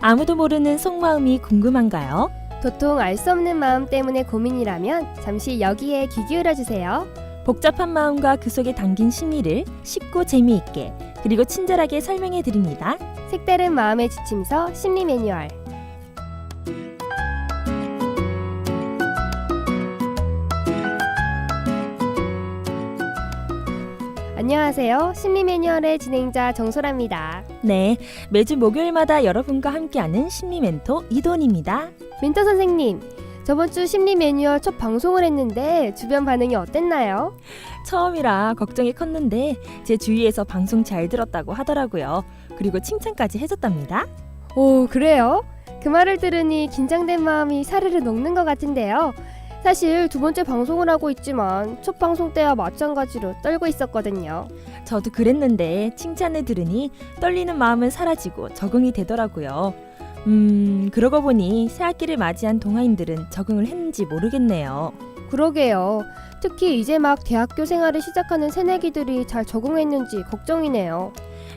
아무도 모르는 속마음이 궁금한가요? 도통 알 수 없는 마음 때문에 고민이라면 잠시 여기에 귀 기울여주세요. 복잡한 마음과 그 속에 담긴 심리를 쉽고 재미있게 그리고 친절하게 설명해 드립니다. 색다른 마음의 지침서 심리 매뉴얼. 안녕하세요. 심리 매뉴얼의 진행자 정소라입니다. 네, 매주 목요일마다 여러분과 함께하는 심리 멘토 이돈입니다. 멘토 선생님, 저번 주 심리 매뉴얼 첫 방송을 했는데 주변 반응이 어땠나요? 처음이라 걱정이 컸는데 제 주위에서 방송 잘 들었다고 하더라고요. 그리고 칭찬까지 해줬답니다. 오, 그래요? 그 말을 들으니 긴장된 마음이 사르르 녹는 것 같은데요. 사실 두 번째 방송을 하고 있지만 첫 방송 때와 마찬가지로 떨고 있었거든요. 저도 그랬는데 칭찬을 들으니 떨리는 마음은 사라지고 적응이 되더라고요. 그러고 보니 새학기를 맞이한 동아인들은 적응을 했는지 모르겠네요. 그러게요. 특히 이제 막 대학교 생활을 시작하는 새내기들이 잘 적응했는지 걱정이네요.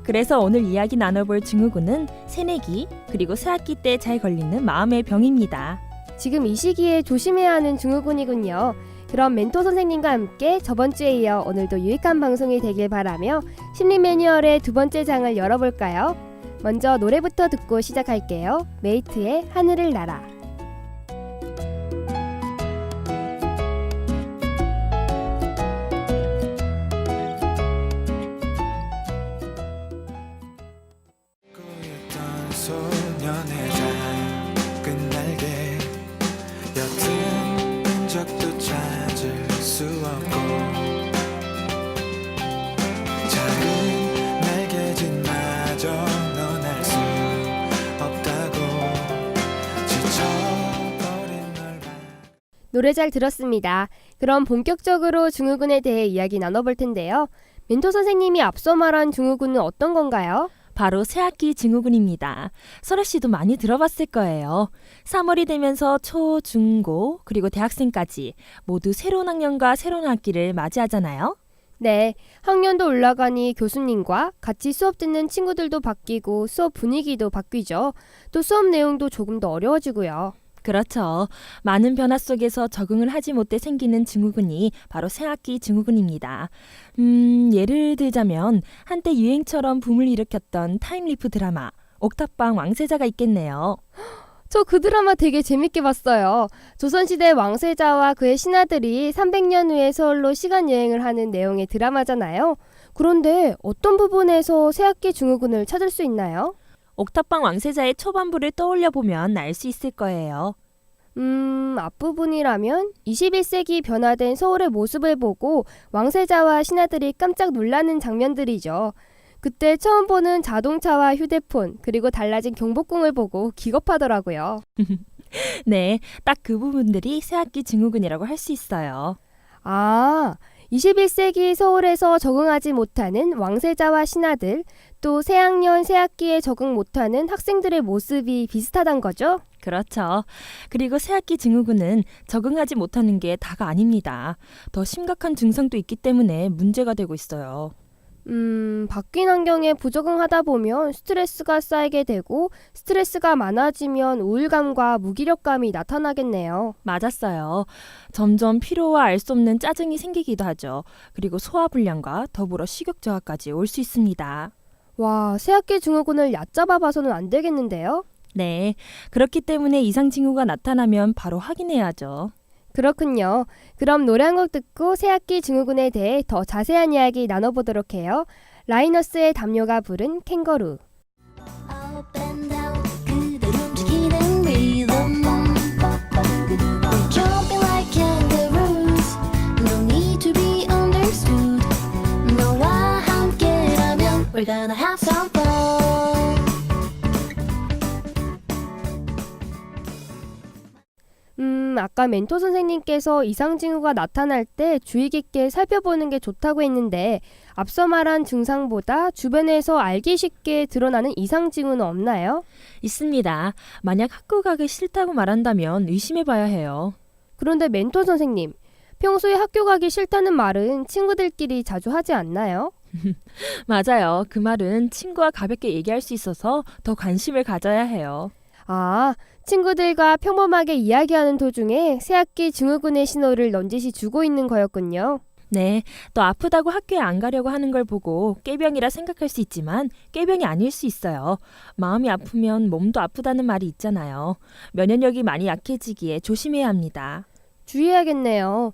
그래서 오늘 이야기 나눠볼 증후군은 새내기 그리고 새학기 때 잘 걸리는 마음의 병입니다. 지금 이 시기에 조심해야 하는 증후군이군요. 그럼 멘토 선생님과 함께 저번 주에 이어 오늘도 유익한 방송이 되길 바라며 심리 매뉴얼의 두 번째 장을 열어볼까요? 먼저 노래부터 듣고 시작할게요. 메이트의 하늘을 날아. 소년의 작은 날개 옅은 흔적도 찾을 수 없고 작은 날개짓마저 넌 알 수 없다고 지쳐버린 널 봐. 노래 잘 들었습니다. 그럼 본격적으로 증후군에 대해 이야기 나눠볼 텐데요. 멘토 선생님이 앞서 말한 증후군은 어떤 건가요? 바로 새학기 증후군입니다. 설아 씨도 많이 들어봤을 거예요. 3월이 되면서 초, 중, 고 그리고 대학생까지 모두 새로운 학년과 새로운 학기를 맞이하잖아요. 네, 학년도 올라가니 교수님과 같이 수업 듣는 친구들도 바뀌고 수업 분위기도 바뀌죠. 또 수업 내용도 조금 더 어려워지고요. 그렇죠. 많은 변화 속에서 적응을 하지 못해 생기는 증후군이 바로 새학기 증후군입니다. 예를 들자면 한때 유행처럼 붐을 일으켰던 타임리프 드라마 옥탑방 왕세자가 있겠네요. 저 그 드라마 되게 재밌게 봤어요. 조선시대 왕세자와 그의 신하들이 300년 후에 서울로 시간여행을 하는 내용의 드라마잖아요. 그런데 어떤 부분에서 새학기 증후군을 찾을 수 있나요? 옥탑방 왕세자의 초반부를 떠올려 보면 알 수 있을 거예요. 앞부분이라면 21세기 변화된 서울의 모습을 보고 왕세자와 신하들이 깜짝 놀라는 장면들이죠. 그때 처음 보는 자동차와 휴대폰, 그리고 달라진 경복궁을 보고 기겁하더라고요. 네, 딱 그 부분들이 새학기 증후군이라고 할 수 있어요. 아, 21세기 서울에서 적응하지 못하는 왕세자와 신하들, 또 새학년 새학기에 적응 못하는 학생들의 모습이 비슷하단 거죠? 그렇죠. 그리고 새학기 증후군은 적응하지 못하는 게 다가 아닙니다. 더 심각한 증상도 있기 때문에 문제가 되고 있어요. 바뀐 환경에 부적응하다 보면 스트레스가 쌓이게 되고 스트레스가 많아지면 우울감과 무기력감이 나타나겠네요. 맞았어요. 점점 피로와 알 수 없는 짜증이 생기기도 하죠. 그리고 소화불량과 더불어 식욕 저하까지 올 수 있습니다. 와, 새학기 증후군을 얕잡아 봐서는 안 되겠는데요? 네, 그렇기 때문에 이상 징후가 나타나면 바로 확인해야죠. 그렇군요. 그럼 노래 한 곡 듣고 새학기 증후군에 대해 더 자세한 이야기 나눠보도록 해요. 라이너스의 담요가 부른 캥거루. Up and down 그댈 움직이는 rhythm We're jumping like kangaroos No need to be understood 너와 함께라면 We're gonna have some fun 아까 멘토 선생님께서 이상 징후가 나타날 때 주의 깊게 살펴보는 게 좋다고 했는데 앞서 말한 증상보다 주변에서 알기 쉽게 드러나는 이상 징후는 없나요? 있습니다. 만약 학교 가기 싫다고 말한다면 의심해봐야 해요. 그런데 멘토 선생님, 평소에 학교 가기 싫다는 말은 친구들끼리 자주 하지 않나요? 맞아요. 그 말은 친구와 가볍게 얘기할 수 있어서 더 관심을 가져야 해요. 아, 친구들과 평범하게 이야기하는 도중에 새학기 증후군의 신호를 넌지시 주고 있는 거였군요. 네, 또 아프다고 학교에 안 가려고 하는 걸 보고 꾀병이라 생각할 수 있지만 꾀병이 아닐 수 있어요. 마음이 아프면 몸도 아프다는 말이 있잖아요. 면역력이 많이 약해지기에 조심해야 합니다. 주의해야겠네요.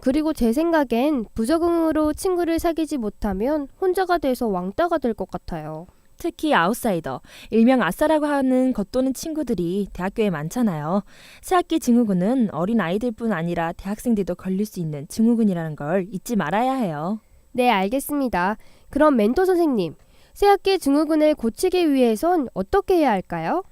그리고 제 생각엔 부적응으로 친구를 사귀지 못하면 혼자가 돼서 왕따가 될 것 같아요. 특히 아웃사이더, 일명 아싸라고 하는 겉도는 친구들이 대학교에 많잖아요. 새학기 증후군은 어린 아이들뿐 아니라 대학생들도 걸릴 수 있는 증후군이라는 걸 잊지 말아야 해요. 네, 알겠습니다. 그럼 멘토 선생님, 새학기 증후군을 고치기 위해선 어떻게 해야 할까요?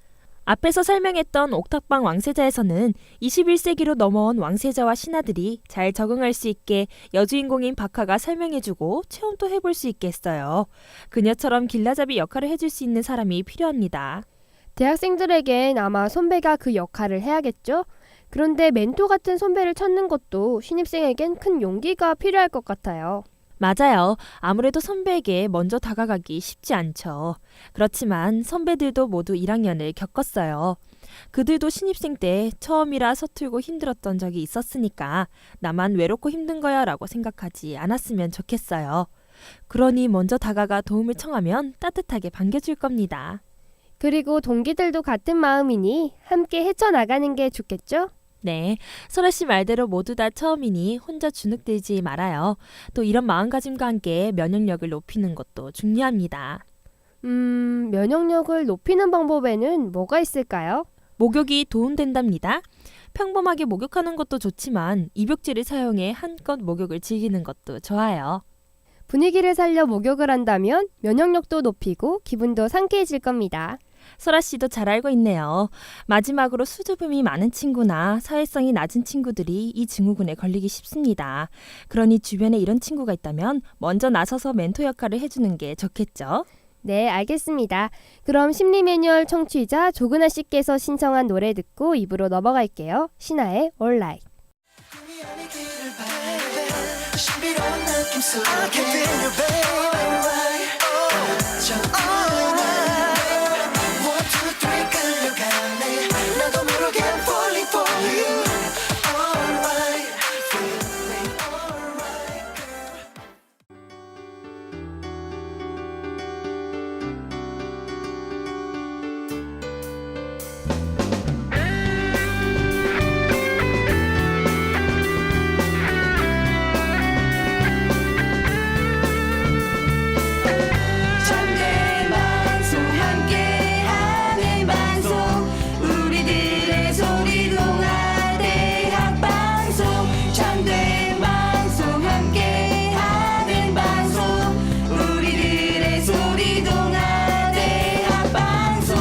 앞에서 설명했던 옥탑방 왕세자에서는 21세기로 넘어온 왕세자와 신하들이 잘 적응할 수 있게 여주인공인 박하가 설명해주고 체험도 해볼 수 있게 했어요. 그녀처럼 길라잡이 역할을 해줄 수 있는 사람이 필요합니다. 대학생들에겐 아마 선배가 그 역할을 해야겠죠? 그런데 멘토 같은 선배를 찾는 것도 신입생에겐 큰 용기가 필요할 것 같아요. 맞아요. 아무래도 선배에게 먼저 다가가기 쉽지 않죠. 그렇지만 선배들도 모두 1학년을 겪었어요. 그들도 신입생 때 처음이라 서툴고 힘들었던 적이 있었으니까 나만 외롭고 힘든 거야 라고 생각하지 않았으면 좋겠어요. 그러니 먼저 다가가 도움을 청하면 따뜻하게 반겨줄 겁니다. 그리고 동기들도 같은 마음이니 함께 헤쳐나가는 게 좋겠죠? 네, 설아 씨 말대로 모두 다 처음이니 혼자 주눅들지 말아요. 또 이런 마음가짐과 함께 면역력을 높이는 것도 중요합니다. 면역력을 높이는 방법에는 뭐가 있을까요? 목욕이 도움된답니다. 평범하게 목욕하는 것도 좋지만 입욕제를 사용해 한껏 목욕을 즐기는 것도 좋아요. 분위기를 살려 목욕을 한다면 면역력도 높이고 기분도 상쾌해질 겁니다. 설아 씨도 잘 알고 있네요. 마지막으로 수줍음이 많은 친구나 사회성이 낮은 친구들이 이 증후군에 걸리기 쉽습니다. 그러니 주변에 이런 친구가 있다면 먼저 나서서 멘토 역할을 해주는 게 좋겠죠? 네, 알겠습니다. 그럼 심리 매뉴얼 청취자 조근아 씨께서 신청한 노래 듣고 입으로 넘어갈게요. 신화의 All Right. 신비로운 느낌 속에 I can feel you baby One, two, three 끌려가네 나도 모르게 I'm falling for you Alright Feeling alright girl 잠든 방송 함께하는 방송 우리들의 소리 동아대학 방송 잠든 방송 함께하는 방송 우리들의 소리 동아대학 방송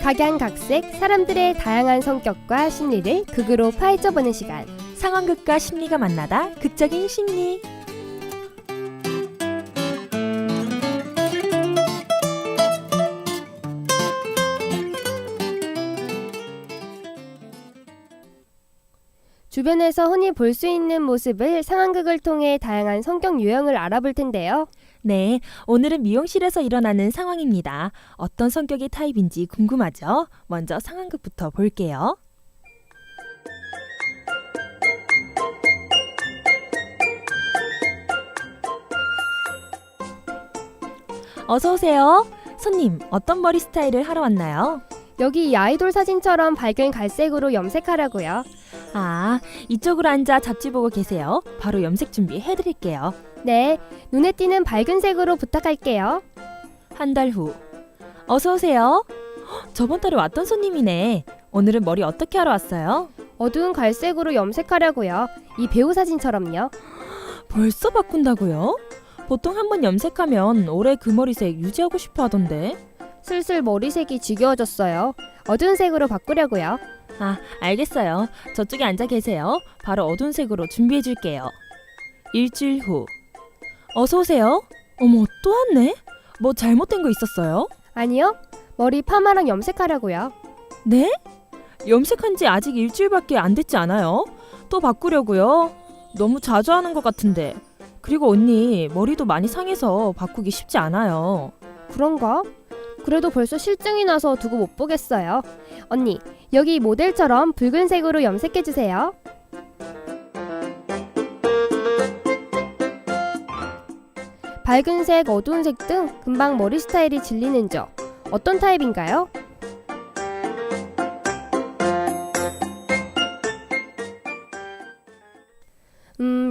각양각색 사람들의 다양한 성격과 심리를 극으로 파헤쳐보는 시간. 상황극과 심리가 만나다 극적인 심리. 주변에서 흔히 볼 수 있는 모습을 상황극을 통해 다양한 성격 유형을 알아볼 텐데요. 네, 오늘은 미용실에서 일어나는 상황입니다. 어떤 성격의 타입인지 궁금하죠? 먼저 상황극부터 볼게요. 어서 오세요. 손님, 어떤 머리 스타일을 하러 왔나요? 여기 이 아이돌 사진처럼 밝은 갈색으로 염색하려고요. 아, 이쪽으로 앉아 잡지 보고 계세요. 바로 염색 준비해드릴게요. 네, 눈에 띄는 밝은 색으로 부탁할게요. 한 달 후. 어서 오세요. 헉, 저번 달에 왔던 손님이네. 오늘은 머리 어떻게 하러 왔어요? 어두운 갈색으로 염색하려고요. 이 배우 사진처럼요. 벌써 바꾼다고요? 보통 한 번 염색하면 오래 그 머리색 유지하고 싶어 하던데. 슬슬 머리색이 지겨워졌어요. 어두운 색으로 바꾸려고요. 아, 알겠어요. 저쪽에 앉아 계세요. 바로 어두운 색으로 준비해 줄게요. 일주일 후. 어서 오세요. 어머, 또 왔네? 뭐 잘못된 거 있었어요? 아니요. 머리 파마랑 염색하려고요. 네? 염색한 지 아직 일주일밖에 안 됐지 않아요? 또 바꾸려고요? 너무 자주 하는 것 같은데. 그리고 언니, 머리도 많이 상해서 바꾸기 쉽지 않아요. 그런가? 그래도 벌써 실증이 나서 두고 못 보겠어요. 언니, 여기 모델처럼 붉은색으로 염색해주세요. 밝은색, 어두운색 등 금방 머리 스타일이 질리는 저 어떤 타입인가요?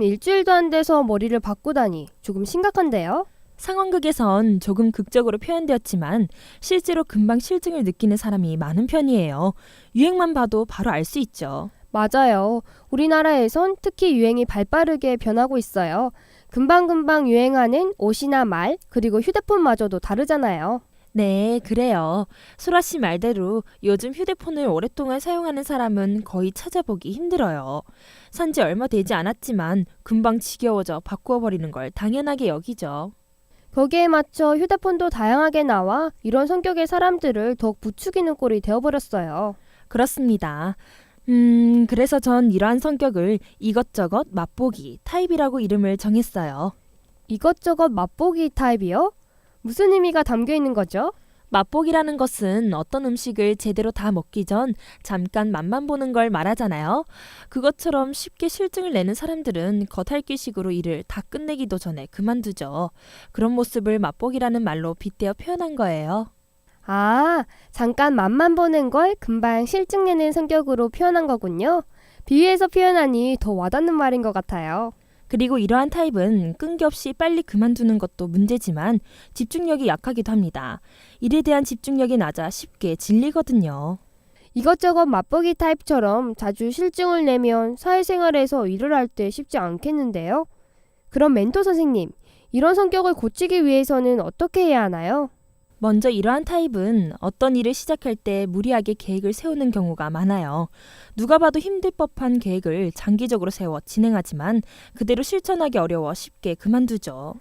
일주일도 안 돼서 머리를 바꾸다니 조금 심각한데요? 상황극에선 조금 극적으로 표현되었지만 실제로 금방 실증을 느끼는 사람이 많은 편이에요. 유행만 봐도 바로 알 수 있죠. 맞아요. 우리나라에선 특히 유행이 발빠르게 변하고 있어요. 금방금방 유행하는 옷이나 말, 그리고 휴대폰마저도 다르잖아요. 네, 그래요. 소라 씨 말대로 요즘 휴대폰을 오랫동안 사용하는 사람은 거의 찾아보기 힘들어요. 산지 얼마 되지 않았지만 금방 지겨워져 바꾸어 버리는 걸 당연하게 여기죠. 거기에 맞춰 휴대폰도 다양하게 나와 이런 성격의 사람들을 더욱 부추기는 꼴이 되어버렸어요. 그렇습니다. 그래서 전 이러한 성격을 이것저것 맛보기 타입이라고 이름을 정했어요. 이것저것 맛보기 타입이요? 무슨 의미가 담겨 있는 거죠? 맛보기라는 것은 어떤 음식을 제대로 다 먹기 전 잠깐 맛만 보는 걸 말하잖아요. 그것처럼 쉽게 실증을 내는 사람들은 겉핥기식으로 일을 다 끝내기도 전에 그만두죠. 그런 모습을 맛보기라는 말로 빗대어 표현한 거예요. 아, 잠깐 맛만 보는 걸 금방 실증내는 성격으로 표현한 거군요. 비유해서 표현하니 더 와닿는 말인 것 같아요. 그리고 이러한 타입은 끈기 없이 빨리 그만두는 것도 문제지만 집중력이 약하기도 합니다. 일에 대한 집중력이 낮아 쉽게 질리거든요. 이것저것 맛보기 타입처럼 자주 실증을 내면 사회생활에서 일을 할 때 쉽지 않겠는데요? 그럼 멘토 선생님, 이런 성격을 고치기 위해서는 어떻게 해야 하나요? 먼저 이러한 타입은 어떤 일을 시작할 때 무리하게 계획을 세우는 경우가 많아요. 누가 봐도 힘들 법한 계획을 장기적으로 세워 진행하지만 그대로 실천하기 어려워 쉽게 그만두죠.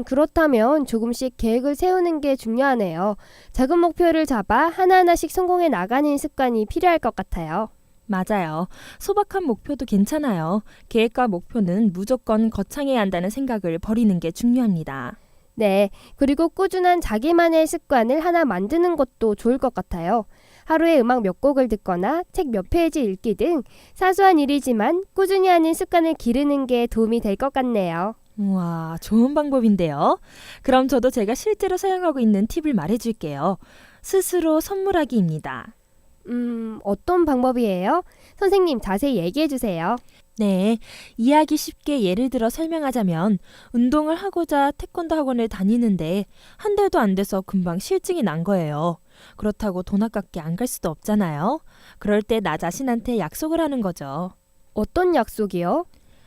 그렇다면 조금씩 계획을 세우는 게 중요하네요. 작은 목표를 잡아 하나하나씩 성공해 나가는 습관이 필요할 것 같아요. 맞아요. 소박한 목표도 괜찮아요. 계획과 목표는 무조건 거창해야 한다는 생각을 버리는 게 중요합니다. 네, 그리고 꾸준한 자기만의 습관을 하나 만드는 것도 좋을 것 같아요. 하루에 음악 몇 곡을 듣거나 책 몇 페이지 읽기 등 사소한 일이지만 꾸준히 하는 습관을 기르는 게 도움이 될 것 같네요. 우와, 좋은 방법인데요. 그럼 저도 제가 실제로 사용하고 있는 팁을 말해줄게요. 스스로 선물하기입니다. 어떤 방법이에요? 선생님 자세히 얘기해 주세요. 네, 이해하기 쉽게 예를 들어 설명하자면 운동을 하고자 태권도 학원을 다니는데 한 달도 안 돼서 금방 실증이 난 거예요. 그렇다고 돈 아깝게 안 갈 수도 없잖아요. 그럴 때 나 자신한테 약속을 하는 거죠. 어떤 약속이요?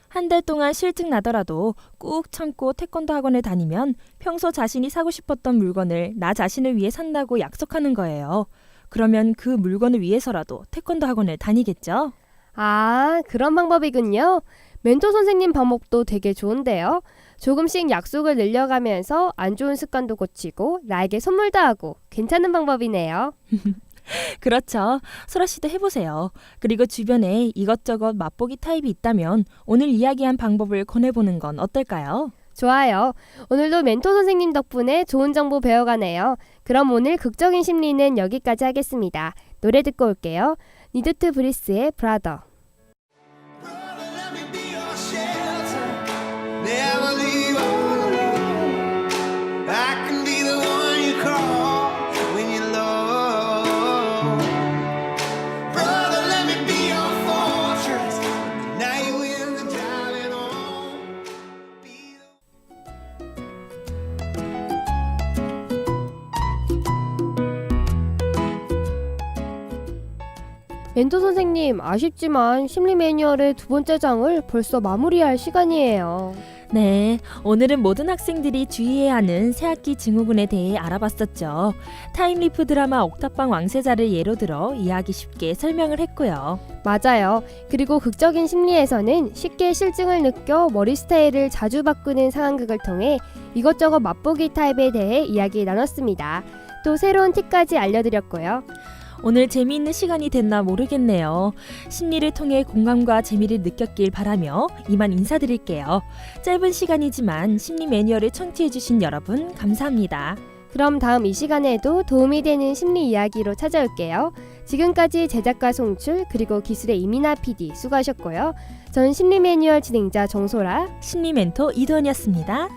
한 달 동안 실증 나더라도 꾹 참고 태권도 학원을 다니면 평소 자신이 사고 싶었던 물건을 나 자신을 위해 산다고 약속하는 거예요. 그러면 그 물건을 위해서라도 태권도 학원을 다니겠죠? 아, 그런 방법이군요. 멘토 선생님 방법도 되게 좋은데요. 조금씩 약속을 늘려가면서 안 좋은 습관도 고치고 나에게 선물도 하고 괜찮은 방법이네요. 그렇죠. 소라 씨도 해보세요. 그리고 주변에 이것저것 맛보기 타입이 있다면 오늘 이야기한 방법을 권해보는 건 어떨까요? 좋아요. 오늘도 멘토 선생님 덕분에 좋은 정보 배워가네요. 그럼 오늘 극적인 심리는 여기까지 하겠습니다. 노래 듣고 올게요. 니드트 브리스의 브라더. Let me be your shelter. Never leave alone. I can be the one you call when you're low. Brother, let me be your fortress. Night winds are driving on. Be the 멘토 선생님, 아쉽지만 심리 매뉴얼의 두 번째 장을 벌써 마무리할 시간이에요. 네, 오늘은 모든 학생들이 주의해야 하는 새학기 증후군에 대해 알아봤었죠. 타임리프 드라마 옥탑방 왕세자를 예로 들어 이해하기 쉽게 설명을 했고요. 맞아요. 그리고 극적인 심리에서는 쉽게 실증을 느껴 머리 스타일을 자주 바꾸는 상황극을 통해 이것저것 맛보기 타입에 대해 이야기 나눴습니다. 또 새로운 팁까지 알려드렸고요. 오늘 재미있는 시간이 됐나 모르겠네요. 심리를 통해 공감과 재미를 느꼈길 바라며 이만 인사드릴게요. 짧은 시간이지만 심리 매뉴얼을 청취해주신 여러분 감사합니다. 그럼 다음 이 시간에도 도움이 되는 심리 이야기로 찾아올게요. 지금까지 제작과 송출 그리고 기술의 이민아 PD 수고하셨고요. 전 심리 매뉴얼 진행자 정소라 심리 멘토 이도현이었습니다.